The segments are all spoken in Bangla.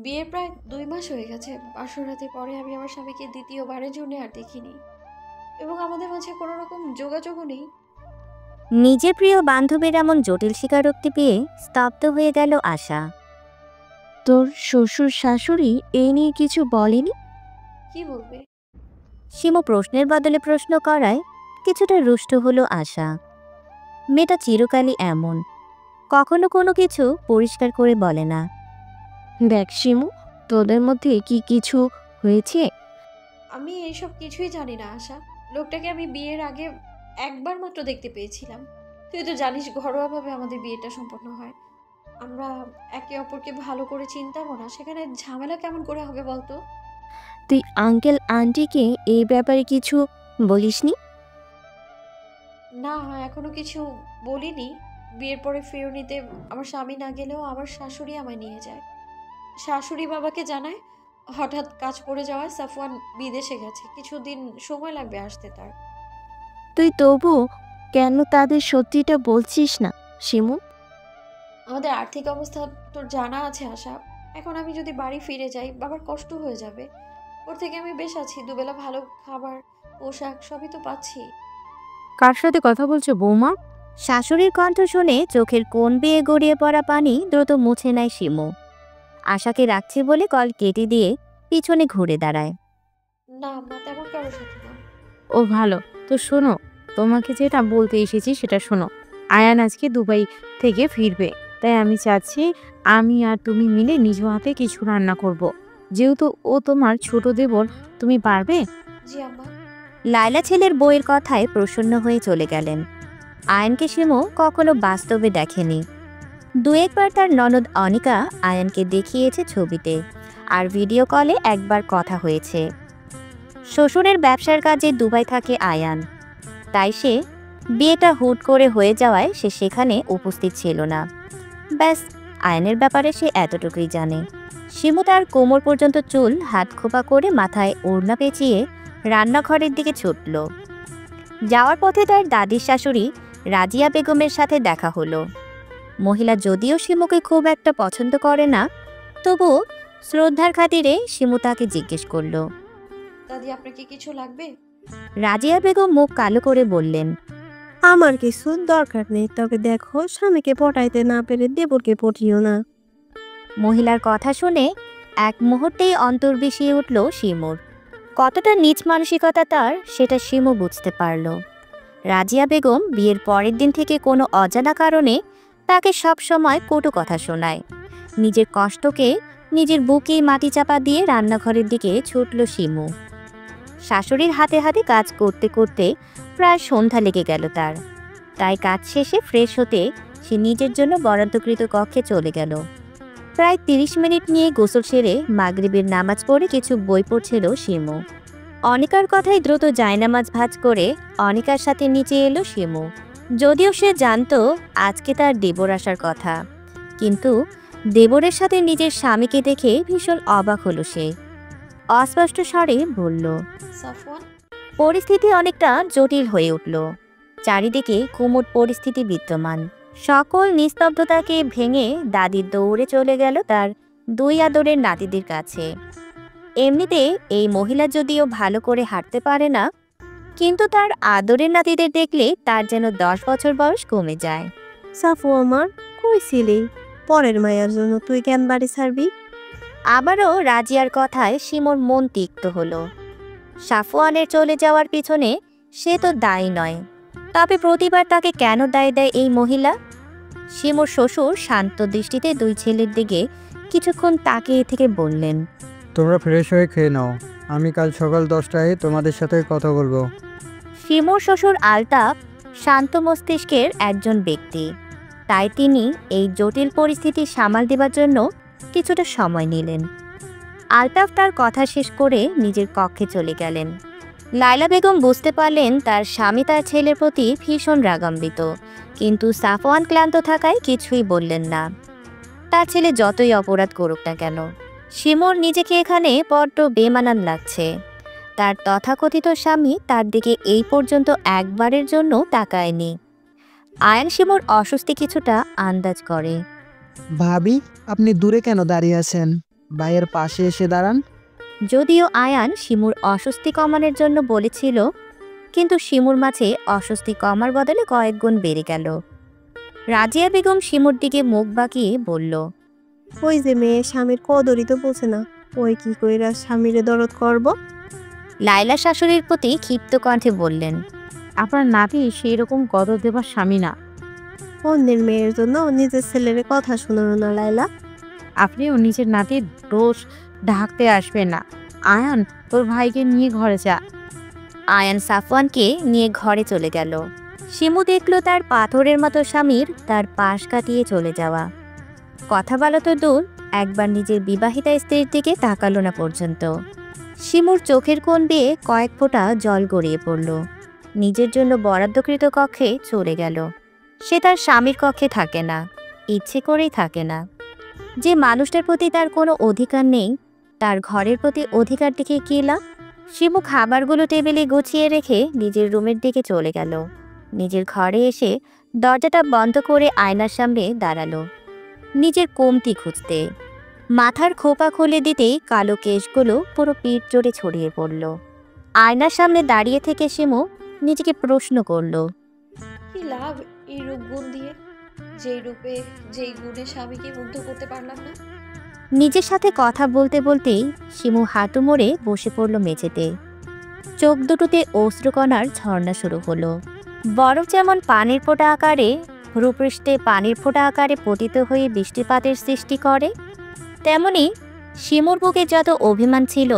বিয়ের প্রায় 2 মাস হয়ে গেছে। বাসরাতের পরে আমি আমার স্বামীকে দ্বিতীয়বারের জন্য আর দেখিনি, এবং আমাদের মাঝে কোনো রকম যোগাযোগও নেই। নিজের প্রিয় বান্ধবীর এমন জটিল স্বীকারোক্তি পেয়ে স্তব্ধ হয়ে গেল আশা। তোর শ্বশুর শাশুড়ি এই নিয়ে কিছু বলেনি? কি বলবে? শিমু প্রশ্নের বদলে প্রশ্ন করায় কিছুটা রুষ্ট হলো আশা। মেয়েটা চিরকালই এমন, কখনো কোনো কিছু পরিষ্কার করে বলে না। দেখ শিমু, তোদের মধ্যে কি কিছু হয়েছে? আমি এইসব কিছুই জানি না আশা। লোকটাকে আমি বিয়ের আগে একবার মাত্র দেখতে পেয়েছিলাম। তুই তো জানিস ঘরোয়াভাবে আমাদের বিয়েটা সম্পন্ন হয়। আমরা একে অপরকে ভালো করে চিনতামও না, সেখানে ঝামেলা কেমন করে হবে বলতো? তুই আঙ্কেল আন্টিকে এই ব্যাপারে কিছু বলিসনি? না, এখনো কিছু বলিনি। বিয়ের পরে ফিরনিতে আমার স্বামী না গেলেও আমার শাশুড়ি আমায় নিয়ে যায়। শাশুড়ি বাবাকে জানায় হঠাৎ কাজ পড়ে যাওয়ায় সাফওয়ান বিদেশে গেছে, কিছুদিন সময় লাগবে আসতে তার। তুই তবু কেন তাদের সত্যিটা বলছিস না শিমু? আমাদের আর্থিক অবস্থা তোর জানা আছে আশা। এখন আমি যদি বাড়ি ফিরে যাই বাবার কষ্ট হয়ে যাবে। ওর থেকে আমি বেশ আছি, দুবেলা ভালো খাবার, পোশাক সবই তো পাচ্ছি। কার সাথে কথা বলছো বৌমা? শাশুড়ির কণ্ঠ শুনে চোখের কোণ বেয়ে গড়িয়ে পড়া পানি দ্রুত মুছে নেয় শিমু। আশাকে রাখছে বলে কল কেটে দিয়ে পিছনে ঘুরে দাঁড়ায়। না মা, তেমন কারোর সাথে না। ও ভালো। তো শোনো, তোমাকে যেটা বলতে এসেছি সেটা শোনো। আয়ান আজকে দুবাই থেকে ফিরবে, তাই আমি চাচ্ছি আমি আর তুমি মিলে নিজ হাতে কিছু রান্না করব। যেহেতু ও তোমার ছোট দেবর, তুমি পারবে? জি আম্মা। লায়লা ছেলের বউয়ের কথায় প্রসন্ন হয়ে চলে গেলেন। আয়ানকে শিমু কখনো বাস্তবে দেখেনি। দু একবার তার ননদ অনিকা আয়ানকে দেখিয়েছে ছবিতে, আর ভিডিও কলে একবার কথা হয়েছে। শ্বশুরের ব্যবসার কাজে দুবাই থাকে আয়ান, তাই সে বিয়েটা হুট করে হয়ে যাওয়ায় সে সেখানে উপস্থিত ছিল না। ব্যাস, আয়ানের ব্যাপারে সে এতটুকুই জানে। শিমু তার কোমর পর্যন্ত চুল হাত খোপা করে মাথায় ওড়না পেঁচিয়ে রান্নাঘরের দিকে ছুটল। যাওয়ার পথে তার দাদির শাশুড়ি রাজিয়া বেগমের সাথে দেখা হলো। মহিলা যদিও শিমুকে খুব একটা পছন্দ করে না, তবু শ্রদ্ধার খাতিরে শিমু তাকে জিজ্ঞেস করল, দাদি আপনার কি কিছু লাগবে? রাজিয়া বেগম মুখ কালো করে বললেন, আমার কিছু দরকার নেই, তবে দেখো স্বামীকে পটাইতে না পেরে দেবরকে পটিও না। মহিলার কথা শুনে এক মুহূর্তেই অন্তর বিষিয়ে উঠল শিমুর। কতটা নীচ মানসিকতা তার, সেটা শিমু বুঝতে পারল। রাজিয়া বেগম বিয়ের পরের দিন থেকে কোনো অজানা কারণে তাকে সব সময় কটু কথা শোনায়। নিজের কষ্টকে নিজের বুকেই মাটি চাপা দিয়ে রান্নাঘরের দিকে ছুটল শিমু। শাশুড়ির হাতে হাতে কাজ করতে করতে প্রায় সন্ধ্যা লেগে গেল তার। তাই কাজ শেষে ফ্রেশ হতে সে নিজের জন্য বরাদ্দকৃত কক্ষে চলে গেল। প্রায় 30 মিনিট নিয়ে গোসল সেরে মাগরিবের নামাজ পড়ে কিছু বই পড়ছিল শিমু। অনিকার কথাই দ্রুত জায়নামাজ ভাঁজ করে অনিকার সাথে নিচে এলো শিমু। যদিও সে জানতো আজকে তার দেবর আসার কথা, কিন্তু দেবরের সাথে নিজের স্বামীকে দেখে ভীষণ অবাক হলো সে। অস্পষ্ট স্বরে বলল, সাফওয়ান। পরিস্থিতি অনেকটা জটিল হয়ে উঠল। চারিদিকে কুমুট পরিস্থিতি বিদ্যমান। সকল নিস্তব্ধতাকে ভেঙে দাদি দৌড়ে চলে গেল তার 2 আদরের নাতিদের কাছে। এমনিতে এই মহিলা যদিও ভালো করে হাঁটতে পারে না, কিন্তু তার আদরের নাতিদের দেখলে তার যেন 10 বছর বয়স কমে যায়। সাফু আমার, কই ছিলি? পরের মায়ের জন্য তুই কেন বাড়ি ছাড়বি? আবারও রাজিয়ার কথায় শিমুর মন তিক্ত হলো। সাফওয়ানের চলে যাওয়ার পিছনে সে তো দায়ী নয়, তবে প্রতিবার তাকে কেন দায় দেয় এই মহিলা? শিমুর শ্বশুর শান্ত দৃষ্টিতে 2 ছেলের দিকে কিছুক্ষণ তাকিয়ে থেকে বললেন, তোমরা ফ্রেশ হয়ে খেয়ে নাও, আমি কাল সকাল 10টায় তোমাদের সাথে কথা বলবো। শিমুর শ্বশুর আলতাফ শান্ত মস্তিষ্কের একজন ব্যক্তি, তাই তিনি এই জটিল পরিস্থিতি সামাল দেবার জন্য কিছুটা সময় নিলেন। আলতাফ তার কথা শেষ করে নিজের কক্ষে চলে গেলেন। লায়লা বেগম বুঝতে পারলেন তার স্বামী তার ছেলের প্রতি ভীষণ রাগান্বিত, কিন্তু সাফওয়ান ক্লান্ত থাকায় কিছুই বললেন না। তার ছেলে যতই অপরাধ করুক না কেন, শিমুর নিজেকে এখানে বড্ড বেমানান লাগছে। তার তথাকথিত স্বামী তার দিকে এই পর্যন্ত একবারের জন্য তাকায়নি। আয়ান শিমুর অস্বস্তি কিছুটা আন্দাজ করে। ভাবি, আপনি দূরে কেন দাঁড়িয়ে আছেন? ভাইয়ের পাশে এসে দাঁড়ান। যদিও আয়ান শিমুর অস্বস্তি কমানোর জন্য বলেছিল, কিন্তু শিমুর মাঝে অস্বস্তি কমার বদলে কয়েক গুণ বেড়ে গেল। রাজিয়া বেগম শিমুর দিকে মুখ বাঁকিয়ে বলল, ওই যে মেয়ে স্বামীর কদরই তো বোঝে না, ওই কি কইরা স্বামীরে দরদ করব? লাইলা শাশুড়ির প্রতি ক্ষিপ্ত কণ্ঠে বললেন, আপনার নাতি সেই রকম কদর দেবার স্বামী না। অন্যের মেয়ের জন্য নিজের ছেলের কথা শোনানো না লাইলা। আপনিও নিজের নাতির দোষ ঢাকতে আসবেন না। আয়ান, তোর ভাইকে নিয়ে ঘরে যা। আয়ান সাফওয়ানকে নিয়ে ঘরে চলে গেল। শিমু দেখল তার পাথরের মতো স্বামীর তার পাশ কাটিয়ে চলে যাওয়া। কথা বলা তো দূর, একবার নিজের বিবাহিতা স্ত্রীর দিকে তাকালো না পর্যন্ত। শিমুর চোখের কোণ বেয়ে কয়েক ফোঁটা জল গড়িয়ে পড়ল। নিজের জন্য বরাদ্দকৃত কক্ষে চলে গেল। সে তার স্বামীর কক্ষে থাকে না, ইচ্ছে করেই থাকে না। যে মানুষটার প্রতি তার কোনো অধিকার নেই, তার ঘরের প্রতি অধিকার দিকে কী লাভ? শিমু খাবারগুলো টেবিলে গুছিয়ে রেখে নিজের রুমের দিকে চলে গেল। নিজের ঘরে এসে দরজাটা বন্ধ করে আয়নার সামনে দাঁড়ালো, নিজের কমতি খুঁজতে। মাথার খোপা খুলে দিতেই কালো কেশগুলো পুরো পিঠ জোড়ে ছড়িয়ে পড়ল। আয়নার সামনে দাঁড়িয়ে থেকে শিমু নিজেকে প্রশ্ন করল, কি লাভ এই রূপ গুণ দিয়ে? যেই রূপে যেই গুণে স্বামীকে মুগ্ধ করতে পারলাম না। নিজের সাথে কথা বলতে বলতেই শিমু হাঁটু মোড়ে বসে পড়ল মেঝেতে। চোখ দুটোতে অশ্রুকণার ঝর্ণা শুরু হলো। বরফ যেমন পানির ফোঁটা আকারে ভূপৃষ্ঠে পানির ফোঁটা আকারে পতিত হয়ে বৃষ্টিপাতের সৃষ্টি করে, তেমনি শিমুর বুকে যত অভিমান ছিল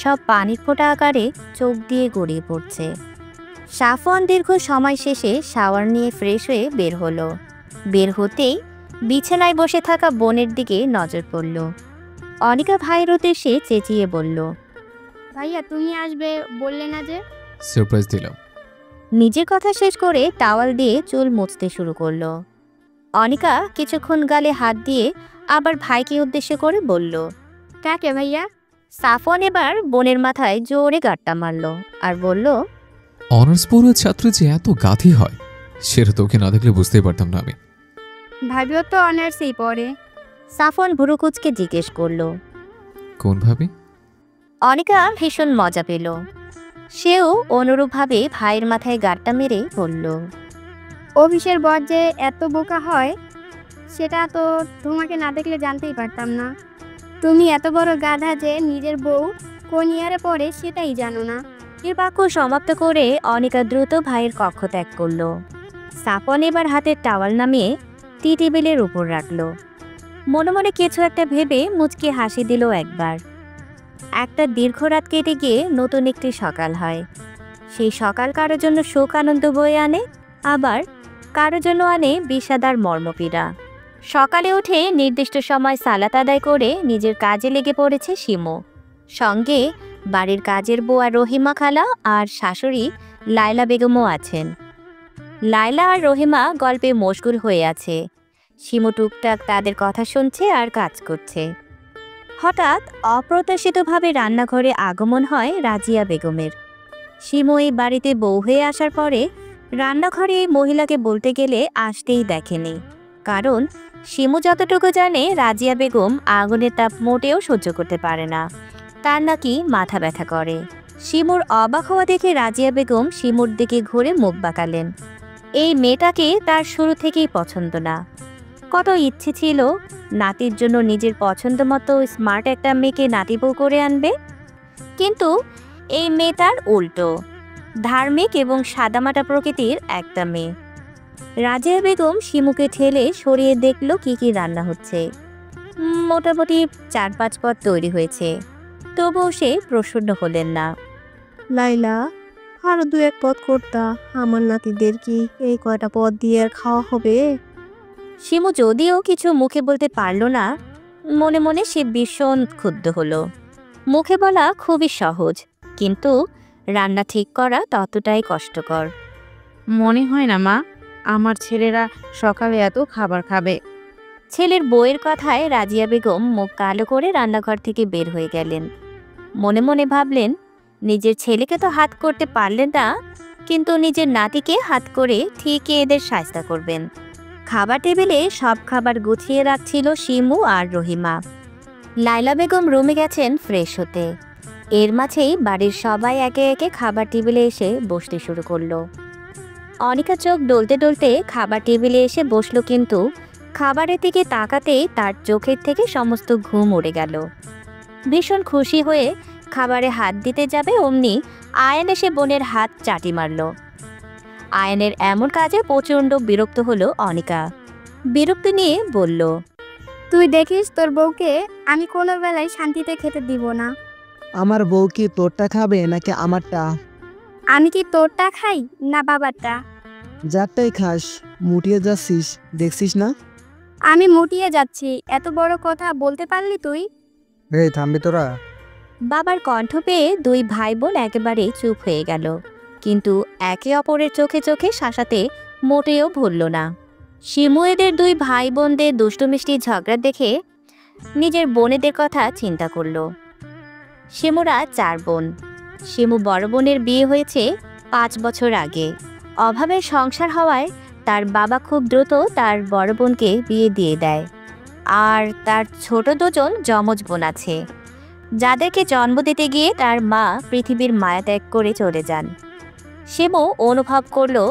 সব পানির ফোঁটা আকারে চোখ দিয়ে গড়িয়ে পড়ছে। সাফওয়ান দীর্ঘ সময় শেষে শাওয়ার নিয়ে ফ্রেশ হয়ে বের হলো। বের হতেই বিছানায় বসে থাকা বোনের দিকে নজর পড়ল। অনিকা ভাইয়ের উদ্দেশ্যে চেঁচিয়ে বলল, ভাইয়া তুমি আসবে বললে না যে? সারপ্রাইজ দিলাম। নিজের কথা শেষ করে টাওয়াল দিয়ে চুল মুছতে শুরু করলো। অনিকা কিছুক্ষণ গালে হাত দিয়ে আবার ভাইকে উদ্দেশ্য করে বলল, কাকে ভাইয়া? সাফওয়ান এবার বোনের মাথায় জোরে গাঁটটা মারল আর বলল, অনার্স পড়ুয়া ছাত্রী যে এত গাথি হয় সেটা তোকে না দেখলে বুঝতেই পারতাম না আমি। ভাবিও তো অনার্সেই পড়ে। সাফওয়ান ভুরুকুচকে জিজ্ঞেস করল। কোন ভাবি? অনিকা ভীষণ মজা পেল। সেও অনুরূপভাবে ভাইয়ের মাথায় গাঁটটা মেরে বলল, অফিসের বর যে এত বোকা হয় সেটা তো তোমাকে না দেখলে জানতেই পারতাম না। তুমি এত বড় গাধা যে নিজের বউ কোন ইয়ারে পড়ে সেটাই জানো না। এর বাক্য সমাপ্ত করে অনিকা দ্রুত ভাইয়ের কক্ষ ত্যাগ করল। সাফওয়ান এবার হাতের টাওয়াল নামিয়ে টি টেবিলের উপর রাখল। মনে মনে কিছু একটা ভেবে মুচকি হাসি দিল একবার। একটা দীর্ঘ রাত কেটে গিয়ে নতুন একটি সকাল হয়। সেই সকাল কারোর জন্য শোক আনন্দ বয়ে আনে, আবার কারোর জন্য আনে বিষাদার মর্মপীড়া। সকালে উঠে নির্দিষ্ট সময় সালাত আদায় করে নিজের কাজে লেগে পড়েছে শিমু। সঙ্গে বাড়ির কাজের বুয়া রহিমা খালা আর শাশুড়ি লায়লা বেগমও আছেন। লায়লা আর রহিমা গল্পে মশগুল হয়ে আছে। শিমু টুকটাক তাদের কথা শুনছে আর কাজ করছে। হঠাৎ অপ্রত্যাশিতভাবে রান্নাঘরে আগমন হয় রাজিয়া বেগমের। শিমু এই বাড়িতে বউ হয়ে আসার পরে রান্নাঘরে এই মহিলাকে বলতে গেলে আসতেই দেখেনি, কারণ শিমু যতটুকু জানে রাজিয়া বেগম আগুনের তাপ মোটেও সহ্য করতে পারে না, তার নাকি মাথা ব্যথা করে। শিমুর অবাক হওয়া দেখে রাজিয়া বেগম শিমুর দিকে ঘুরে মুখ বাঁকালেন। এই মেয়েটাকে তার শুরু থেকেই পছন্দ না। কত ইচ্ছে ছিল নাতির জন্য নিজের পছন্দ মতো স্মার্ট একটা মেয়েকে নাতি বউ করে আনবে, কিন্তু এই মেয়েটার উল্টো, ধার্মিক এবং সাদামাটা প্রকৃতির একটা মেয়ে। রাজিয়া বেগম শিমুকে ঠেলে সরিয়ে দেখল কি কি রান্না হচ্ছে। মোটামুটি 4-5 পদ তৈরি হয়েছে, তবুও সে প্রসন্ন হলেন না। লাইলা, আরো 2-1 পদ করতা, আমার নাতিদের কি এই কয়টা পদ দিয়ে আর খাওয়া হবে? শিমু যদিও কিছু মুখে বলতে পারল না, মনে মনে সে ভীষণ ক্ষুব্ধ হলো। মুখে বলা খুবই সহজ, কিন্তু রান্না ঠিক করা ততটাই কষ্টকর। মনে হয় না মা, আমার ছেলেরা সকালে এত খাবার খাবে। ছেলের বউয়ের কথায় রাজিয়া বেগম মুখ কালো করে রান্নাঘর থেকে বের হয়ে গেলেন। মনে মনে ভাবলেন, নিজের ছেলেকে তো হাত করতে পারলেন না, কিন্তু নিজের নাতিকে হাত করে ঠিকই এদের সাজতা করবেন। খাবার টেবিলে সব খাবার গুছিয়ে রাখছিল শিমু আর রহিমা। লাইলা বেগম রুমে গেছেন ফ্রেশ হতে। এর মাঝেই বাড়ির সবাই একে একে খাবার টেবিলে এসে বসতে শুরু করলো। অনিকা চোখ ডলতে ডলতে খাবার টেবিলে এসে বসলো, কিন্তু খাবারের দিকে তাকাতেই তার চোখের থেকে সমস্ত ঘুম উড়ে গেল। ভীষণ খুশি হয়ে খাবারে হাত দিতে যাবে অমনি আয়ান এসে বোনের হাত চাটি মারল। আয়ানের এমন কাজে প্রচণ্ড বিরক্ত হলো অনিকা। বিরক্তি নিয়ে বলল, তুই দেখিস তোর বউকে আমি কোনো বেলায় শান্তিতে খেতে দিব না। আমার বউ কি তোরটা খাবে নাকি আমারটা? আমি কি তোরটা খাই না বাবারটা? যারটাই খাস, মুটিয়ে যাচ্ছিস, দেখছিস না? আমি মুটিয়ে যাচ্ছি, এত বড় কথা বলতে পারলি তুই? এই থামবি তোরা? বাবার কণ্ঠ পেয়ে দুই ভাই বোন একেবারে চুপ হয়ে গেল, কিন্তু একে অপরের চোখে চোখে শাসাতে মোটেও ভুলল না। শিমু এদের দুই ভাই বোনদের দুষ্টু মিষ্টি ঝগড়া দেখে নিজের বোনেদের কথা চিন্তা করল। শিমুরা 4 বোন। শিমু বড় বোনের বিয়ে হয়েছে 5 বছর আগে। অভাবের সংসার হওয়ায় তার বাবা খুব দ্রুত তার বড় বোনকে বিয়ে দিয়ে দেয়। আর তার ছোট দুজন যমজ বোন আছে, যাদেরকে জন্ম দিতে গিয়ে তার মা পৃথিবীর মায়া ত্যাগ করে চলে যান। শিমু অনুভব করলো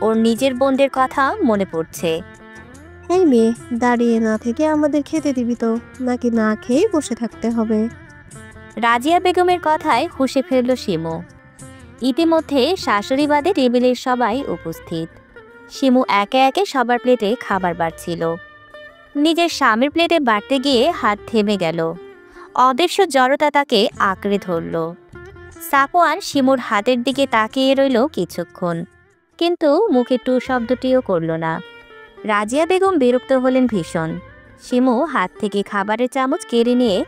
ওর নিজের বোনদের কথা মনে পড়ছে। এই মেয়ে, দাঁড়িয়ে না থেকে আমাদের খেতে দিবি তো, নাকি না খেয়ে বসে থাকতে হবে? রাজিয়া বেগমের কথায় হুঁশে ফেলল শিমু। ইতিমধ্যে শাশুড়ি বাদে টেবিলের সবাই উপস্থিত। শিমু একে একে সবার প্লেটে খাবার বাড়ছিল। নিজের স্বামীর প্লেটে বাড়তে গিয়ে হাত থেমে গেল। অদৃশ্য জড়তা তাকে আঁকড়ে ধরল। সাফওয়ান শিমুর হাতের দিকে তাকিয়ে রইল কিছুক্ষণ, কিন্তু মুখে টু শব্দটিও করল না। রাজিয়া বেগম বিরক্ত হলেন ভীষণ। শিমু হাত থেকে খাবারের চামচ কেড়ে নিয়ে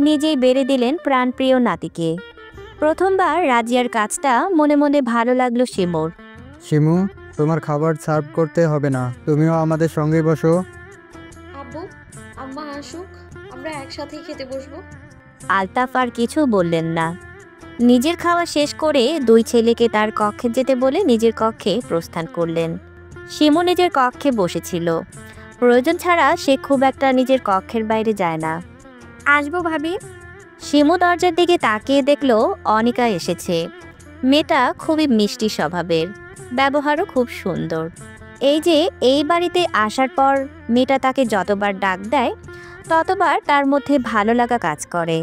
নিজেই বেড়ে দিলেন প্রাণপ্রিয় নাতিকে। প্রথমবার রাজিয়ার কাজটা মনে মনে ভালো লাগলো শিমুর। শিমু, তোমার খাবার সার্ভ করতে হবে না, তুমিও আমাদের সঙ্গে বসো। আব্বু আম্মা আসুক, আমরা একসাথেই খেতে বসবো। আলতাফ আর কিছু বললেন না। নিজের খাওয়া শেষ করে দুই ছেলেকে তার কক্ষে যেতে বলে নিজের কক্ষে প্রস্থান করলেন। শিমু নিজের কক্ষে বসেছিল। প্রয়োজন ছাড়া সে খুব একটা নিজের কক্ষের বাইরে যায় না। আসবো ভাবি। শিমু দরজার দিকে তাকিয়ে দেখল অনিকা এসেছে। মেয়েটা খুবই মিষ্টি স্বভাবের, ব্যবহারও খুব সুন্দর। এই যে এই বাড়িতে আসার পর মেয়েটা তাকে যতবার ডাক দেয় ততবার তার মধ্যে ভালো লাগা কাজ করে।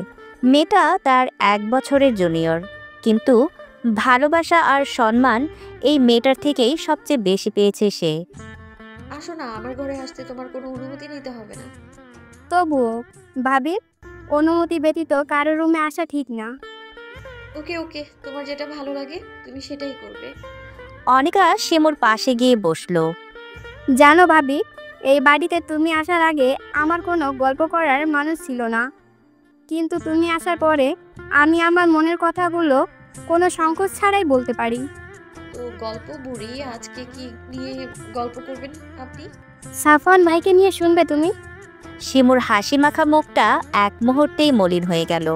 মেয়েটা তার 1 বছরের জুনিয়র, কিন্তু ভালোবাসা আর সম্মান এই মেয়েটার থেকেই সবচেয়ে বেশি পেয়েছে সে। আসো না, আমার ঘরে আসতে তোমার কোনো অনুমতি নিতে হবে না। তবুও ভাবি, অনুমতি ব্যতীত কারো রুমে আসা ঠিক না। ওকে ওকে, তোমার যেটা ভালো লাগে তুমি সেটাই করবে। অনিকা শিমুর পাশে গিয়ে বসলো। জানো ভাবি, এই বাড়িতে তুমি আসার আগে আমার কোনো গল্প করার মানুষ ছিল না, কিন্তু তুমি আসার পরে আমি আমার মনের কথাগুলো কোনো সংকোচ ছাড়াই বলতে পারি। তো গল্প বুড়ি, আজকে কি নিয়ে গল্প করবেন আপনি? সাফওয়ান ভাইকে নিয়ে শুনবে তুমি? শিমুর হাসি মাখা মুখটা এক মুহূর্তেই মলিন হয়ে গেল।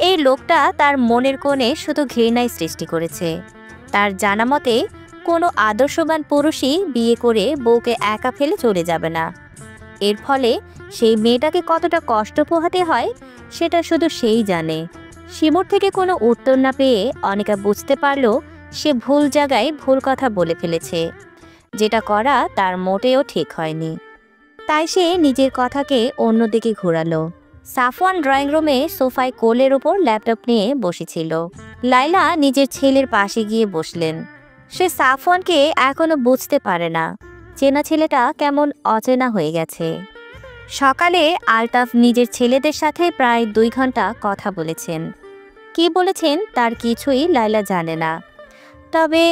এই লোকটা তার মনের কোণে শুধু ঘৃণাই সৃষ্টি করেছে। তার জানা মতে কোনো আদর্শবান পুরুষই বিয়ে করে বউকে একা ফেলে চলে যাবে না। এর ফলে সেই মেয়েটাকে কতটা কষ্ট পোহাতে হয় সেটা শুধু সেই জানে। শিমুর থেকে কোনো উত্তর না পেয়ে অনিকা বুঝতে পারল সে ভুল জায়গায় ভুল কথা বলে ফেলেছে। যেটা করা তার মোটেও ঠিক হয়নি। তাই সে নিজের কথাকে অন্যদিকে ঘোরালো। সাফওয়ান ড্রয়িং রুমে সোফায় কোলের ওপর ল্যাপটপ নিয়ে বসেছিল। লাইলা নিজের ছেলের পাশে গিয়ে বসলেন। সে সাফওয়ানকে এখনো বুঝতে পারে না। চেনা ছেলেটা কেমন অচেনা হয়ে গেছে। সকালে আলতাফ নিজের ছেলেদের সাথে প্রায় 2 ঘন্টা কথা বলেছেন। কি বলেছেন তার কিছুই লাইলা জানে না। তবে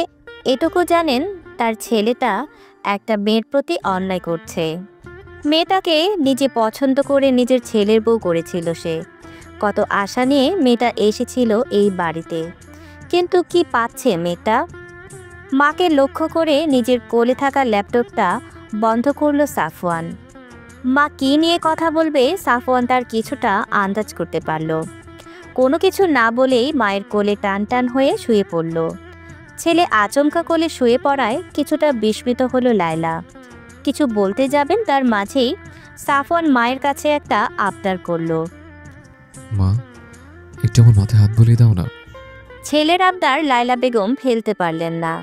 এটুকু জানেন তার ছেলেটা একটা মেয়ের প্রতি অন্যায় করছে। মেয়েটাকে নিজে পছন্দ করে নিজের ছেলের বউ করেছিল সে। কত আশা নিয়ে মেয়েটা এসেছিল এই বাড়িতে, কিন্তু কি পাচ্ছে মেয়েটা? মাকে লক্ষ্য করে নিজের কোলে থাকা ল্যাপটপটা বন্ধ করলো সাফওয়ান। মা কি নিয়ে কথা বলবে সাফওয়ান তার কিছুটা আন্দাজ করতে পারল। কোনো কিছু না বলেই মায়ের কোলে টান টান হয়ে শুয়ে পড়ল। ছেলে আচমকা কোলে শুয়ে পড়ায় কিছুটা বিস্মিত হলো লায়লা। কিছু বলতে যাবেন তার মাঝেই সাফওয়ান মায়ের কাছে একটা আবদার করলো। মা, একটু আমার মাথায় হাত বুলিয়ে দাও না। ছেলের আবদার লায়লা বেগম ফেলতে পারলেন না।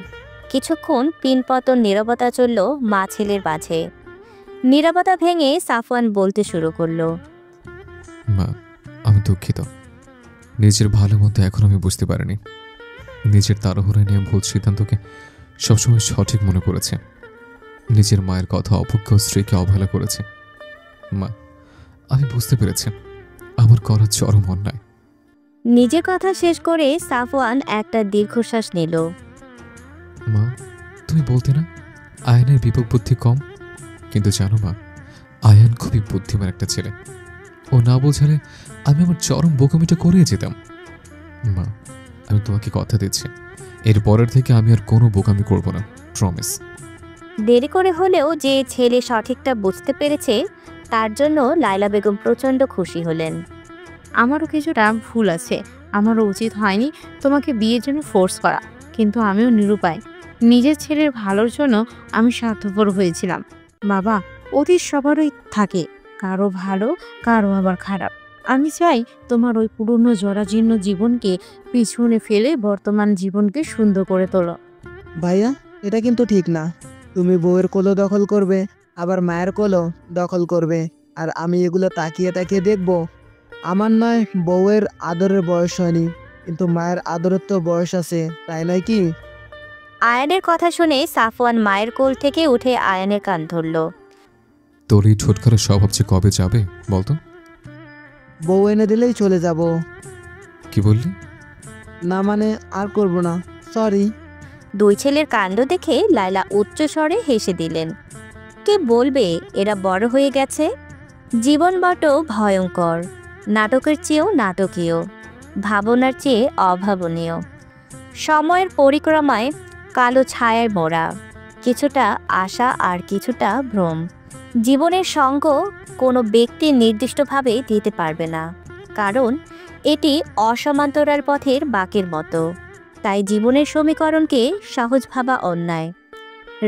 কিছুক্ষণ পিনপতন নীরবতা চলল মা ছেলের মাঝে। নীরবতা ভেঙে সাফওয়ান বলতে শুরু করলো। মা, আমি দুঃখিত। নিজের ভালো মন্দ এখন আমি বুঝতে পারিনি। নিজের তাড়াহুড়ায় নিয়ে ভুল সিদ্ধান্তকে সবসময় সঠিক মনে করেছে। নিজের মায়ের কথা অপক্ষ স্ত্রীকে অবহেলা করেছে। মা, আমি বুঝতে পেরেছি আমার করা চরম অন্যায়। নিজের কথা শেষ করে সাফওয়ান একটা দীর্ঘশ্বাস নিল। মা, তুমি বলতে না আয়ানের বিবেক বুদ্ধি কম, কিন্তু জানো মা, আয়ান খুবই বুদ্ধিমান একটা ছেলে। ও না বোঝালে আমি আমার চরম বোকামিটা করিয়ে যেতাম। মা, আমি তোমাকে কথা দিচ্ছি, এর পরের থেকে আমি আর কোনো বোকামি করব না, প্রমিস। দেরি করে হলেও যে ছেলে সঠিকটা বুঝতে পেরেছে তার জন্য লায়লা বেগম প্রচণ্ড খুশি হলেন। আমারও কিছুটা ভুল আছে। আমারও উচিত হয়নি তোমাকে বিয়ের জন্য ফোর্স করা, কিন্তু আমিও নিরুপায়। নিজের ছেলের ভালোর জন্য আমি স্বার্থপর হয়েছিলাম। বাবা, অতীত সবারই থাকে, কারো ভালো, কারো আবার খারাপ। আমি চাই তোমার ওই পুরনো জরাজীর্ণ জীবনকে পিছনে ফেলে বর্তমান জীবনকে সুন্দর করে তোলো। ভাইয়া, এটা কিন্তু ঠিক না। তুমি বউয়ের কোলো দখল করবে, আবার মায়ের কোলো দখল করবে, আর আমি এগুলো তাকিয়ে তাকিয়ে দেখব? আমার নয় বউয়ের আদরের বয়স হয়নি, কিন্তু মায়ের আদরের তো বয়স আছে, তাই নয় কি? আয়ানের কথা শুনে সাফওয়ান মায়ের কোল থেকে উঠে আয়ানের কান ধরল। তোর এই ঠোঁটখারা স্বভাব যে কবে যাবে বলতো? বউ এনে দিলেই চলে যাব। কি বললি? না মানে আর করব না, সরি। দুই ছেলের কাণ্ড দেখে লায়লা উচ্চ স্বরে হেসে দিলেন। কে বলবে এরা বড় হয়ে গেছে? জীবন বড় ভয়ঙ্কর, নাটকের চেয়েও নাটকীয়, ভাবনার চেয়ে অভাবনীয়। সময়ের পরিক্রমায় কালো ছায়ায় মোড়া, কিছুটা আশা আর কিছুটা ভ্রম। জীবনের সঙ্গ কোনো ব্যক্তি নির্দিষ্টভাবে দিতে পারবে না, কারণ এটি অসমান্তরাল পথের বাঁকের মতো। তাই জীবনের সমীকরণকে সহজ ভাবা অন্যায়।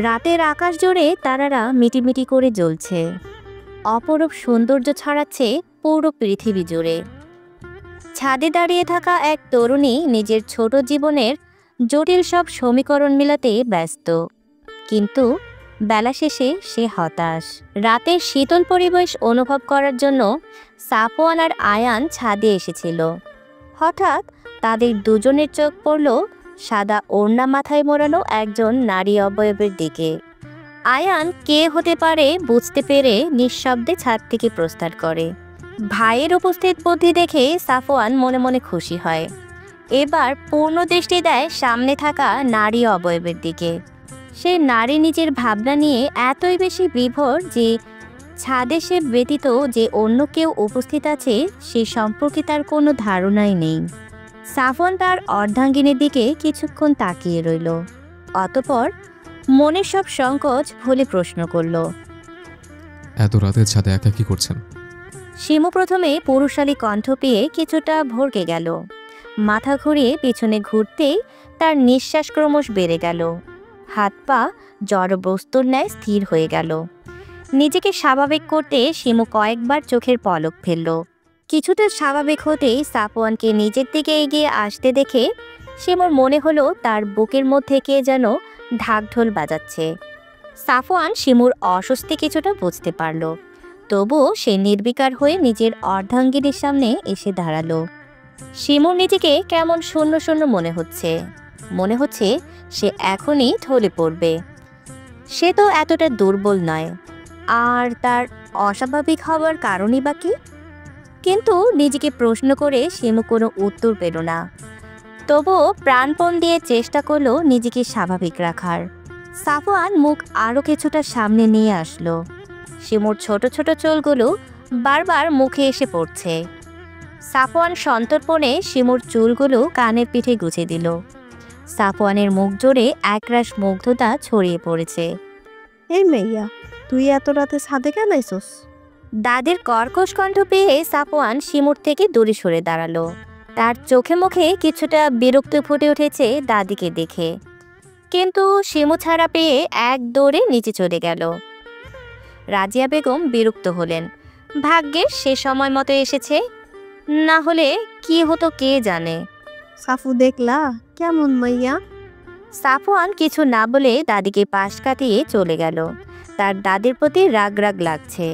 রাতের আকাশ জুড়ে তারারা মিটিমিটি করে জ্বলছে, অপরূপ সৌন্দর্য ছড়াচ্ছে পুরো পৃথিবী জুড়ে। ছাদে দাঁড়িয়ে থাকা এক তরুণী নিজের ছোট জীবনের জটিল সব সমীকরণ মিলাতে ব্যস্ত, কিন্তু বেলা শেষে সে হতাশ। রাতের শীতল পরিবেশ অনুভব করার জন্য সাফওয়ান আর আয়ান ছাদে এসেছিল। হঠাৎ তাদের দুজনের চোখ পড়ল সাদা ওড়না মাথায় মোড়ানো একজন নারী অবয়বের দিকে। আয়ান কে হতে পারে বুঝতে পেরে নিঃশব্দে ছাদ থেকে প্রস্থান করে। ভাইয়ের উপস্থিত বুদ্ধি দেখে সাফওয়ান মনে মনে খুশি হয়। এবার পূর্ণ দৃষ্টি দেয় সামনে থাকা নারী অবয়বের দিকে। সে নারী নিজের ভাবনা নিয়ে এতই বেশি বিভোর যে ছাদে সে ব্যতীত যে অন্য কেউ উপস্থিত আছে সে সম্পর্কে তার কোনো ধারণাই নেই। সাফওয়ান তার অর্ধাঙ্গিনীর দিকে কিছুক্ষণ তাকিয়ে রইল, অতঃপর মনের সব সংকোচ ভুলে প্রশ্ন করল। এত রাতে ছাদে একা কি করছেন? শিমু প্রথমে পুরুষালী কণ্ঠ পেয়ে কিছুটা ভরকে গেল। মাথা ঘুরিয়ে পেছনে ঘুরতেই তার নিঃশ্বাস ক্রমশ বেড়ে গেল। হাত পা জড়বস্তুর ন্যায় স্থির হয়ে গেল। নিজেকে স্বাভাবিক করতে শিমু কয়েকবার চোখের পলক ফেলল। কিছুটা স্বাভাবিক হতেই সাফওয়ানকে নিজের দিকে এগিয়ে আসতে দেখে শিমুর মনে হলো তার বুকের মধ্যে কে যেন ঢাকঢোল বাজাচ্ছে। সাফওয়ান শিমুর অস্বস্তি কিছুটা বুঝতে পারল, তবুও সে নির্বিকার হয়ে নিজের অর্ধাঙ্গিনীর সামনে এসে দাঁড়ালো। শিমুর নিজেকে কেমন শূন্য শূন্য মনে হচ্ছে। মনে হচ্ছে সে এখনই ঢলে পড়বে। সে তো এতটা দুর্বল নয়, আর তার অস্বাভাবিক হওয়ার কারণই বা কি? কিন্তু নিজেকে প্রশ্ন করে শিমু কোনো উত্তর পেল না। তবুও প্রাণপণ দিয়ে চেষ্টা করলো নিজেকে স্বাভাবিক রাখার। সাফওয়ান মুখ আরও কিছুটা সামনে নিয়ে আসলো। শিমুর ছোট ছোট চুলগুলো বারবার মুখে এসে পড়ছে। সাফওয়ান সন্তর্পণে শিমুর চুলগুলো কানের পিঠে গুছে দিল। সাফওয়ানের মুখ জোরে একরাশ মুগ্ধতা ছড়িয়ে পড়েছে। এই মেইয়া, তুই এত রাতে ছাদে কেন আইসস? দাদির কর্কশ কণ্ঠ পেয়ে সাফওয়ান শিমুর থেকে দূরে সরে দাঁড়ালো। তার চোখে মুখে কিছুটা বিরক্তি ফুটে উঠেছে দাদিকে দেখে। কিন্তু শিমু ছাড়া পেয়ে এক দৌড়ে নিচে চলে গেল। রাজিয়া বেগম বিরক্ত হলেন। ভাগ্যের সে সময় মতো এসেছে, না হলে কি হতো কে জানে। সাফু দেখলা কেমন মাইয়া? সাফওয়ান কিছু না বলে দাদিকে পাশ কাটিয়ে চলে গেল। তার দাদির প্রতি রাগ রাগ লাগছে।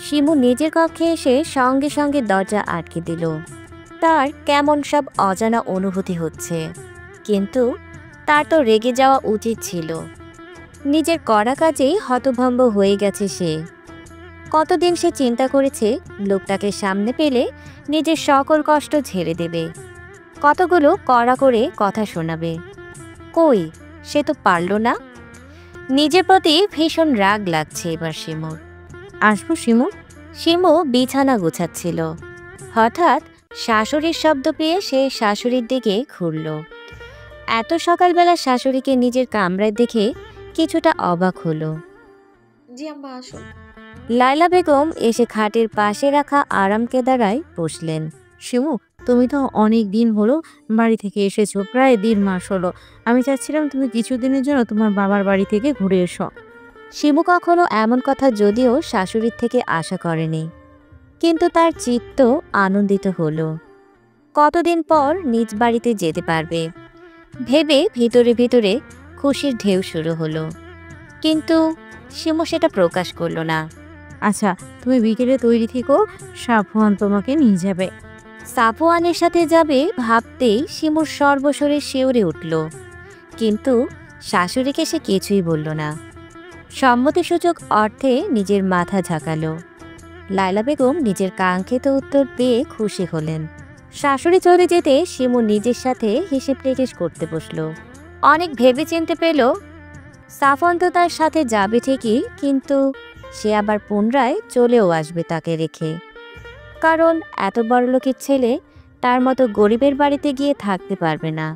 শিমু নিজের কক্ষে এসে সঙ্গে সঙ্গে দরজা আটকে দিল। তার কেমন সব অজানা অনুভূতি হচ্ছে, কিন্তু তার তো রেগে যাওয়া উচিত ছিল। নিজের করা কাজেই হতভম্ব হয়ে গেছে সে। কতদিন সে চিন্তা করেছে লোকটাকে সামনে পেলে নিজের সকল কষ্ট ঝেড়ে দেবে, কতগুলো কড়া করে কথা শোনাবে। কই, সে তো পারল না। নিজের প্রতি ভীষণ রাগ লাগছে এবার শিমুর। আসবো শিমু? শিমু বিছানা গোছাচ্ছিল। হঠাৎ শাশুড়ির শব্দ পেয়ে সে শাশুড়ির দিকে ঘুরল। এত সকালবেলা শাশুড়িকে নিজের কামরায় দেখে কিছুটা অবাক হলো। জি আম্মা আসুন। লায়লা বেগম এসে খাটের পাশে রাখা আরাম কেদারায় বসলেন। শিমু, তুমি তো অনেক দিন হলো বাড়ি থেকে এসেছো, প্রায় 1.5 মাস হলো। আমি চাচ্ছিলাম তুমি কিছুদিনের জন্য তোমার বাবার বাড়ি থেকে ঘুরে এসো। শিমু কখনো এমন কথা যদিও শাশুড়ির থেকে আশা করেনি, কিন্তু তার চিত্ত আনন্দিত হলো। কতদিন পর নিজ বাড়িতে যেতে পারবে ভেবে ভিতরে ভিতরে খুশির ঢেউ শুরু হলো। কিন্তু শিমু সেটা প্রকাশ করল না। আচ্ছা, তুমি বিকেলে তৈরি থেকো, সাফওয়ান তোমাকে নিয়ে যাবে। সাফওয়ানের সাথে যাবে ভাবতেই শিমুর সর্বশরীর শিউরে উঠল, কিন্তু শাশুড়িকে সে কিছুই বলল না। সম্মতিসূচক অর্থে নিজের মাথা ঝাঁকালো। লায়লা বেগম নিজের কাঙ্ক্ষিত উত্তর পেয়ে খুশি হলেন। শাশুড়ি চলে যেতে শিমু নিজের সাথে হিসেব নিকেশ করতে বসল। অনেক ভেবে চিনতে পেল সাফওয়ান তো তার সাথে যাবে ঠিকই, কিন্তু সে আবার পুনরায় চলেও আসবে তাকে রেখে। কারণ এত বড়লোকের ছেলে তার মতো গরিবের বাড়িতে গিয়ে থাকতে পারবে না।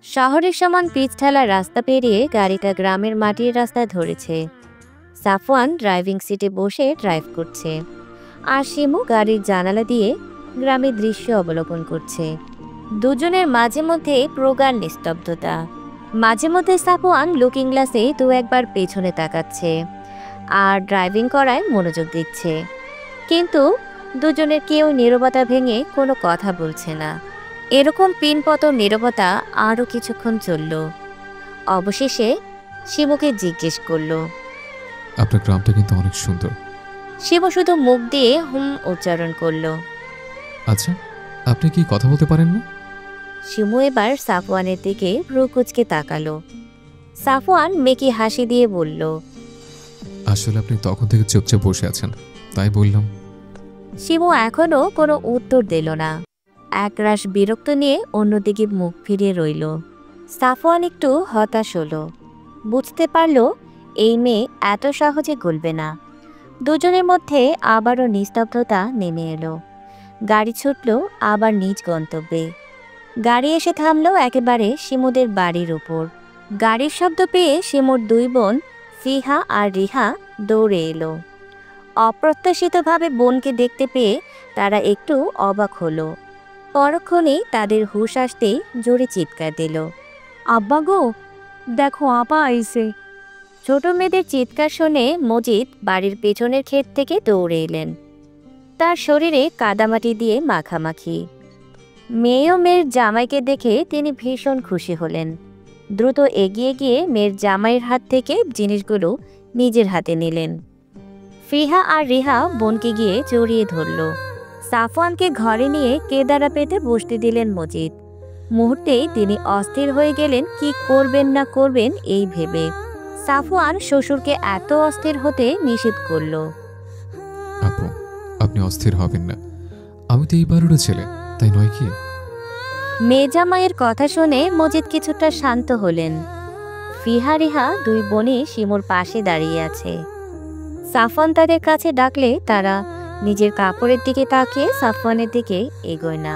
শহরের সমান পিচ ঠেলা রাস্তা পেরিয়ে গাড়িটা গ্রামের মাটির রাস্তায় ধরেছে। সাফওয়ান ড্রাইভিং সিটে বসে ড্রাইভ করছে, আর শিমু গাড়ির জানালা দিয়ে গ্রামের দৃশ্য অবলোকন করছে। দুজনের মাঝে মধ্যে প্রগাঢ় নিস্তব্ধতা। মাঝে মধ্যে সাফওয়ান লুকিং গ্লাসে 2-1 পেছনে তাকাচ্ছে আর ড্রাইভিং করায় মনোযোগ দিচ্ছে, কিন্তু দুজনের কেউ নীরবতা ভেঙে কোনো কথা বলছে না। এরকম পিনপত নীরবতা আরও কিছুক্ষণ চলল। অবশেষে শিমুকে জিজ্ঞেস করল, আপনার গ্রামটা কিন্তু অনেক সুন্দর। শিমু শুধু মুখ দিয়ে হুম উচ্চারণ করল। আচ্ছা, আপনি কি কথা বলতে পারেন না? শিমু এবার সাফওয়ানের দিকে ভ্রু কুঁচকে তাকালো। সাফওয়ান মেকি হাসি দিয়ে বলল, আসলে আপনি তখন থেকে চুপচাপ বসে আছেন, তাই বললাম। শিমু এখনো কোনো উত্তর দিল না। একরাশ বিরক্ত নিয়ে অন্যদিকে মুখ ফিরিয়ে রইল। সাফওয়ান একটু হতাশ হলো। বুঝতে পারল এই মেয়ে এত সহজে গলবে না। দুজনের মধ্যে আবারও নিস্তব্ধতা নেমে এলো। গাড়ি ছুটল আবার নিজ গন্তব্যে। গাড়ি এসে থামল একেবারে শিমুদের বাড়ির উপর। গাড়ির শব্দ পেয়ে শিমুর 2 বোন ফিহা আর রিহা দৌড়ে এলো। অপ্রত্যাশিতভাবে বোনকে দেখতে পেয়ে তারা একটু অবাক হলো। পরক্ষণেই তাদের হুঁশ আসতেই জোরে চিৎকার দিল, আব্বা গো, দেখো আপা আইছে। ছোট মেয়েদের চিৎকার শুনে মজিদ বাড়ির পেছনের ক্ষেত থেকে দৌড়ে এলেন। তার শরীরে কাদামাটি দিয়ে মাখামাখি। মেয়ে ও মেয়ের জামাইকে দেখে তিনি ভীষণ খুশি হলেন। দ্রুত এগিয়ে গিয়ে মেয়ের জামাইয়ের হাত থেকে জিনিসগুলো নিজের হাতে নিলেন। ফিহা আর রিহা বোনকে গিয়ে জড়িয়ে ধরল। সাফওয়ানকে ঘরে নিয়ে কেদারা পেতে বসতে দিলেন মজিদ। মুহূর্তেই তিনি অস্থির হয়ে গেলেন কি করবেন না করবেন এই ভেবে। সাফওয়ান শ্বশুরকে এত অস্থির হতে নিষেধ করল। আপু, আপনি অস্থির হবেন না, আমি তো এই বাড়ির ছেলে, তাই নয় কি? মেয়ে জামাইয়ের কথা শুনে মজিদ কিছুটা শান্ত হলেন। ফিহা রিহা 2 বোনই শিমুর পাশে দাঁড়িয়ে আছে। সাফওয়ান তাদের কাছে ডাকলে তারা নিজের কাপড়ের দিকে তাকিয়ে সাফওয়ানের দিকে এগোয় না।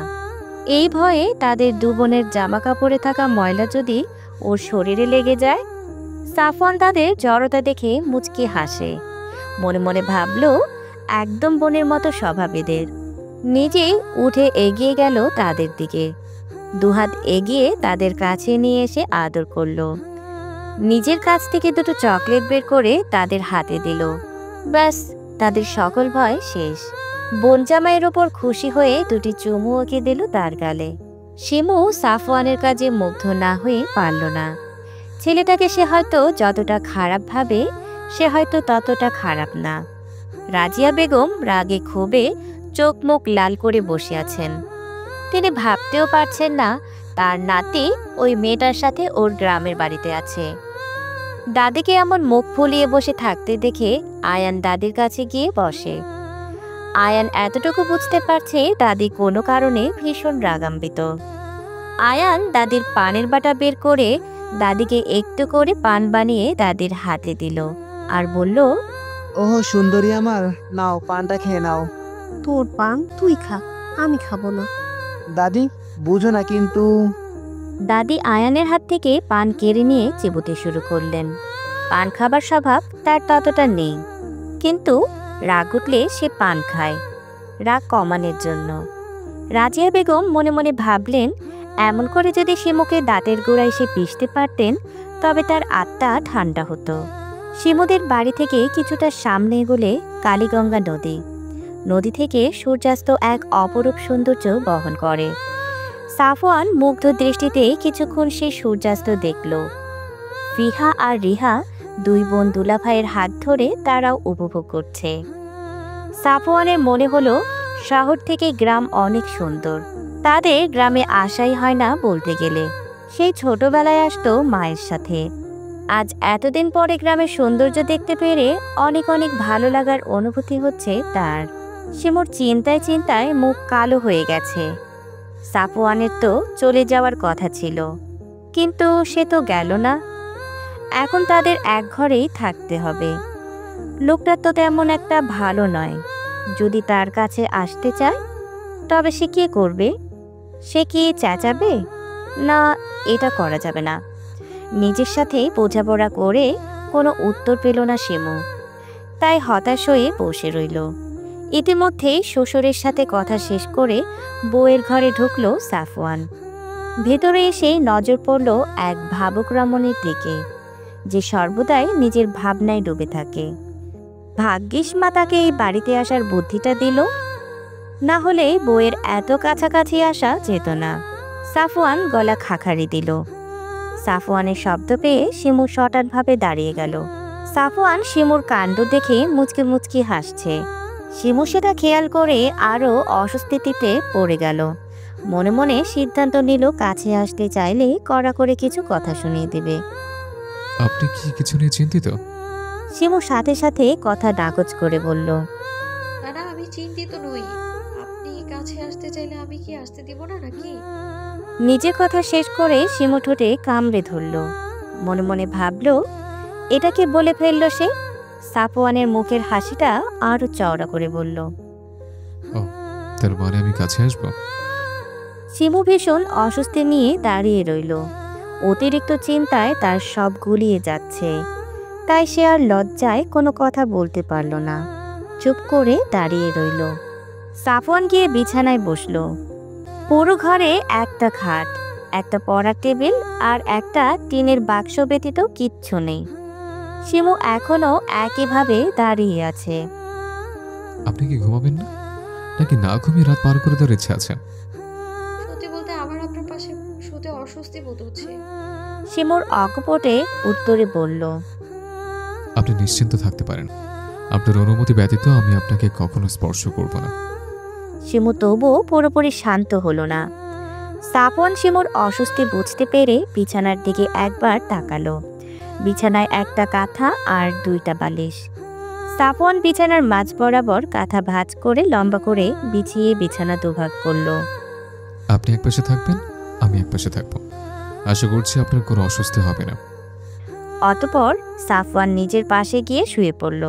এই ভয়ে তাদের 2 বোনের জামা কাপড়ে থাকা ময়লা যদি ওর শরীরে লেগে যায়। সাফওয়ান তাদের জড়তা দেখে মুচকি হাসে। মনে মনে ভাবল একদম বোনের মতো স্বভাব এদের। নিজেই উঠে এগিয়ে গেল তাদের দিকে। 2 হাত এগিয়ে তাদের কাছে নিয়ে এসে আদর করল। নিজের কাছ থেকে দুটো চকলেট বের করে তাদের হাতে দিল। ব্যাস, তাদের সকল ভয় শেষ। বোনজামাইয়ের ওপর খুশি হয়ে দুটি চুমু ওকে দিল তার গালে। শিমু সাফওয়ানের কাজে মুগ্ধ না হয়ে পারল না। ছেলেটাকে সে হয়তো যতটা খারাপ ভাবে, সে হয়তো ততটা খারাপ না। রাজিয়া বেগম রাগে ক্ষোভে চোখ মুখ লাল করে বসে আছেন। তিনি ভাবতেও পারছেন না তার নাতি ওই মেয়েটার সাথে ওর গ্রামের বাড়িতে আছে। দাদিকে এমন মুখ ফুলিয়ে বসে থাকতে দেখে আয়ান দাদির কাছে গিয়ে বসে। আয়ান এতটুকু বুঝতে পারছে দাদি কোনো কারণে ভীষণ রাগান্বিত। আয়ান দাদির পানের বাটা বের করে দাদিকে একটু করে পান বানিয়ে দাদির হাতে দিল আর বলল, ওহো সুন্দরী আমার, নাও পানটা খেয়ে নাও। তোর পান তুই খা, আমি খাবো না। দাদি বুঝো না কিন্তু। দাদি আয়ানের হাত থেকে পান কেড়ে নিয়ে চিবোতে শুরু করলেন। পান খাবার স্বভাব তার ততটা নেই, কিন্তু রাগ উঠলে সে পান খায়, রাগ কমানোর জন্য। রাজিয়া বেগম মনে মনে ভাবলেন, এমন করে যদি শিমুকে দাঁতের গোড়ায় সে পিষতে পারতেন তবে তার আত্মা ঠান্ডা হতো। শিমুদের বাড়ি থেকে কিছুটা সামনে এগোলে কালীগঙ্গা নদী। নদী থেকে সূর্যাস্ত এক অপরূপ সৌন্দর্য বহন করে। সাফওয়ান মুগ্ধ দৃষ্টিতে কিছুক্ষণ সেই সূর্যাস্ত দেখল। ফিহা আর রিহা দুই বোন দুলাভাইয়ের হাত ধরে তারাও উপভোগ করছে। সাফওয়ানের মনে হলো শহর থেকে গ্রাম অনেক সুন্দর। তাদের গ্রামে আসাই হয় না বলতে গেলে। সেই ছোটবেলায় আসতো মায়ের সাথে। আজ এতদিন পরে গ্রামের সৌন্দর্য দেখতে পেরে অনেক অনেক ভালো লাগার অনুভূতি হচ্ছে তার। শিমুর চিন্তায় চিন্তায় মুখ কালো হয়ে গেছে। সাফওয়ানের তো চলে যাওয়ার কথা ছিল, কিন্তু সে তো গেল না। এখন তাদের এক ঘরেই থাকতে হবে। লোকটা তো তেমন একটা ভালো নয়। যদি তার কাছে আসতে চায় তবে সে কি করবে? সে কি চেঁচাবে? না, এটা করা যাবে না। নিজের সাথে বোঝাপড়া করে কোনো উত্তর পেল না শিমু, তাই হতাশ হয়ে বসে রইল। ইতিমধ্যেই শ্বশুরের সাথে কথা শেষ করে বউয়ের ঘরে ঢুকল সাফওয়ান। ভেতরে এসে নজর পড়ল এক ভাবুক রমণীর দিকে, যে সর্বদাই নিজের ভাবনায় ডুবে থাকে। ভাগ্যিস মা তাকে এই বাড়িতে আসার বুদ্ধিটা দিল, না হলে বউয়ের এত কাছাকাছি আসা যেত না। সাফওয়ান গলা খাখারি দিল। সাফওয়ানের শব্দ পেয়ে শিমু হঠাৎভাবে দাঁড়িয়ে গেল। সাফওয়ান শিমুর কাণ্ড দেখে মুচকি মুচকি হাসছে। শিমু সেটা খেয়াল করে আরও অস্বস্তিতে পড়ে গেল। মনে মনে সিদ্ধান্ত নিল কাছে আসতে চাইলে কড়া করে কিছু কথা শুনিয়ে দেবে। আপনি কি কিছু নিয়ে চিন্তিত? শিমু সাথে সাথে কথা নাকচ করে বলল, না না, আমি চিন্তিত নই। আপনি কাছে আসতে চাইলে আমি কি আসতে দিব না নাকি? নিজের কথা শেষ করে শিমু ঠোঁটে কামড়ে ধরল। মনে মনে ভাবল, এটাকে বলে ফেলল সে। সাফওয়ানের মুখের হাসিটা আরো চওড়া করে বলল, ও, তার মানে আমি কাছে আসবো? শিমু ভীষণ অস্বস্তি নিয়ে দাঁড়িয়ে রইল। অতিরিক্ত চিন্তায় তার সব গুলিয়ে যাচ্ছে, তাই সে আর লজ্জায় কোনো কথা বলতে পারল না। চুপ করে দাঁড়িয়ে রইল। সাফওয়ান গিয়ে বিছানায় বসল। পুরো ঘরে একটা খাট, একটা পড়ার টেবিল আর একটা টিনের বাক্স ব্যতীত কিচ্ছু নেই। শিমু এখনো একইভাবে দাঁড়িয়ে আছে। আপনি কি ঘুমাবেন না, নাকি না ঘুমিয়ে রাত পার করে দেওয়ার ইচ্ছা আছে? সত্যি বলতে আমার আপনার পাশে শুতে অস্বস্তি বোধ হচ্ছে। শিমুর অকপটে উত্তরে বলল, আপনি নিশ্চিন্ত থাকতে পারেন, আপনার অনুমতি ব্যতীত আমি আপনাকে কখনো স্পর্শ করব না। শিমু তবুও পুরোপুরি শান্ত হলো না। সাফওয়ান শিমুর অস্বস্তি বুঝতে পেরে বিছানার দিকে একবার তাকালো। বিছানায় একটা কাঁথা আর দুইটা বালিশ। সাফওয়ান বিছানার মাঝ বরাবর কাঁথা ভাঁজ করে লম্বা করে বিছিয়ে বিছানা দুভাগ করল। আপনি এক পাশে থাকবেন, আমি এক পাশে থাকবো। আশা করছি আপনার কোনো অস্বস্তি হবে না। অতঃপর সাফওয়ান নিজের পাশে গিয়ে শুয়ে পড়ল।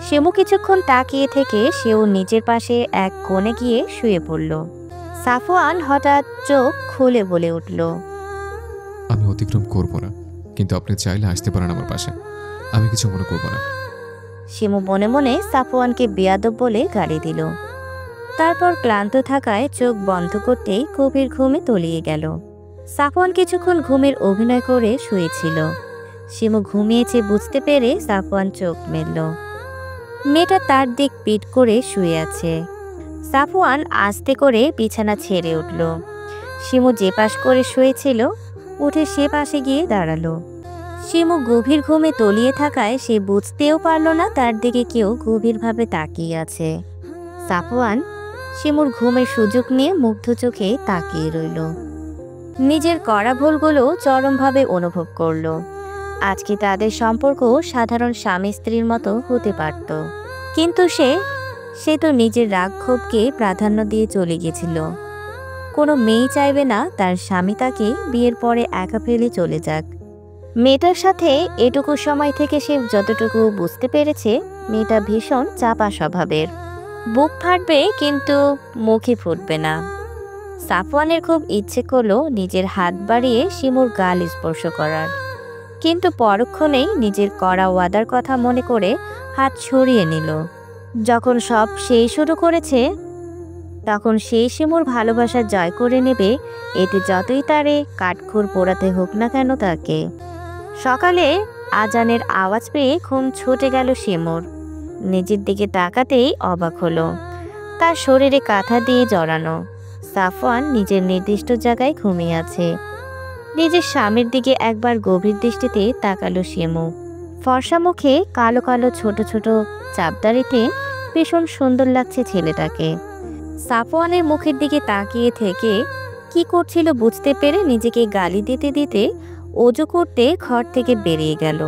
শিমু কিছুক্ষণ তাকিয়ে থেকে সেও নিজের পাশে এক কোণে গিয়ে শুয়ে পড়ল। সাফওয়ান হঠাৎ চোখ খুলে বলে উঠল, আমি অতিক্রম করব না, কিন্তু আপনি চাইলে আসতে পারেন আমার পাশে, আমি কিছু মনে করব না। শিমু মনে মনে সাফওয়ানকে বেয়াদব বলে গালি দিল। তারপর ক্লান্ত থাকায় চোখ বন্ধ করতেই গভীর ঘুমে তলিয়ে গেল। সাফওয়ান কিছুক্ষণ ঘুমের অভিনয় করে শুয়েছিল। শিমু ঘুমিয়েছে বুঝতে পেরে সাফওয়ান চোখ মেলল। মেয়েটা তার দিক পিট করে শুয়ে আছে। সাফওয়ান আস্তে করে বিছানা ছেড়ে উঠল। শিমু যে পাশ করে শুয়েছিল উঠে সে পাশে গিয়ে দাঁড়ালো। শিমু গভীর ঘুমে তলিয়ে থাকায় সে বুঝতেও পারল না তার দিকে কেউ গভীরভাবে তাকিয়ে আছে। সাফওয়ান শিমুর ঘুমের সুযোগ নিয়ে মুগ্ধ চোখে তাকিয়ে রইল। নিজের করা ভুলগুলো চরমভাবে অনুভব করল। আজকে তাদের সম্পর্ক সাধারণ স্বামী স্ত্রীর মতো হতে পারত, কিন্তু সে তো নিজের রাগ ক্ষোভকে প্রাধান্য দিয়ে চলে গেছিল। কোনো মেয়ে চাইবে না তার স্বামী তাকে বিয়ের পরে একা ফেলে চলে যাক। মেয়েটার সাথে এটুকু সময় থেকে সে যতটুকু বুঝতে পেরেছে, মেয়েটা ভীষণ চাপা স্বভাবের। বুক ফাটবে কিন্তু মুখে ফুটবে না। সাফওয়ানের খুব ইচ্ছে করলো নিজের হাত বাড়িয়ে শিমুর গাল স্পর্শ করার, কিন্তু পরক্ষণেই নিজের করা ওয়াদার কথা মনে করে হাত সরিয়ে নিল। যখন সব সেই শুরু করেছে তখন সেই শিমুর ভালোবাসা জয় করে নেবে, এতে যতই তারে কাঠখড় পোড়াতে হোক না কেন তাকে। সকালে আজানের আওয়াজ পেয়ে ঘুম ছুটে গেল শিমুর। নিজের দিকে তাকাতেই অবাক হলো, তার শরীরে কাঁথা দিয়ে জড়ানো। সাফওয়ান নিজের নির্দিষ্ট জায়গায় ঘুমিয়ে আছে। নিজের স্বামীর দিকে একবার গভীর দৃষ্টিতে তাকালো শিমু। ফর্সা মুখে কালো কালো ছোট ছোট চাপদারিতে ভীষণ সুন্দর লাগছে ছেলেটাকে। সাফওয়ানের মুখের দিকে তাকিয়ে থেকে কি করছিল বুঝতে পেরে নিজেকে গালি দিতে দিতে ওযু করতে ঘর থেকে বেরিয়ে গেল।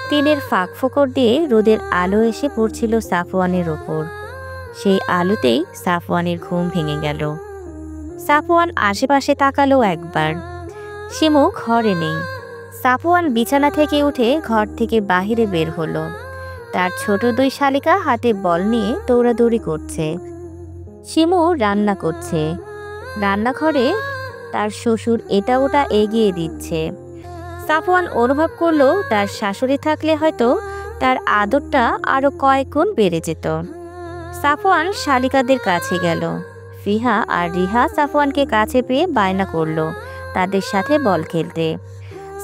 টিনের ফাঁক ফোকর দিয়ে রোদের আলো এসে পড়ছিল সাফওয়ানের ওপর। সেই আলোতেই সাফওয়ানের ঘুম ভেঙে গেল। সাফওয়ান আশেপাশে তাকালো একবার, শিমু ঘরে নেই। সাফওয়ান বিছানা থেকে উঠে ঘর থেকে বাহিরে বের হলো। তার ছোট দুই শালিকা হাতে বল নিয়ে দৌড়াদৌড়ি করছে। শিমু রান্না করছে। রান্নাঘরে তার শ্বশুর এটা ওটা এগিয়ে দিচ্ছে। সাফওয়ান অনুভব করলো তার শাশুড়ি থাকলে হয়তো তার আদরটা আরো কয়েক গুণ বেড়ে যেত। সাফওয়ান শালিকাদের কাছে গেল। ফিহা আর রিহা সাফওয়ানকে কাছে পেয়ে বায়না করলো তাদের সাথে বল খেলতে।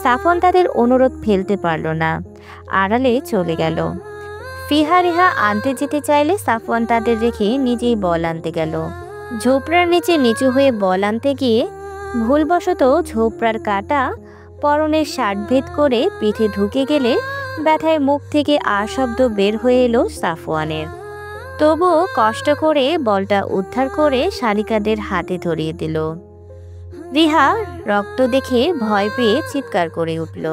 সাফওয়ান তাদের অনুরোধ ফেলতে পারল না, আড়ালে চলে গেল। ফিহা রিহা আনতে যেতে চাইলে সাফওয়ান তাদের রেখে নিজেই বল আনতে গেল। ঝোপড়ার নিচে নিচু হয়ে বল আনতে গিয়ে ভুলবশত ঝোপড়ার কাঁটা পরনের শার্ট ভেদ করে পিঠে ঢুকে গেলে ব্যথায় মুখ থেকে শব্দ বের হয়ে এলো সাফওয়ানের। তবুও কষ্ট করে বলটা উদ্ধার করে শালিকাদের হাতে ধরিয়ে দিল। রিহা রক্ত দেখে ভয় পেয়ে চিৎকার করে উঠল।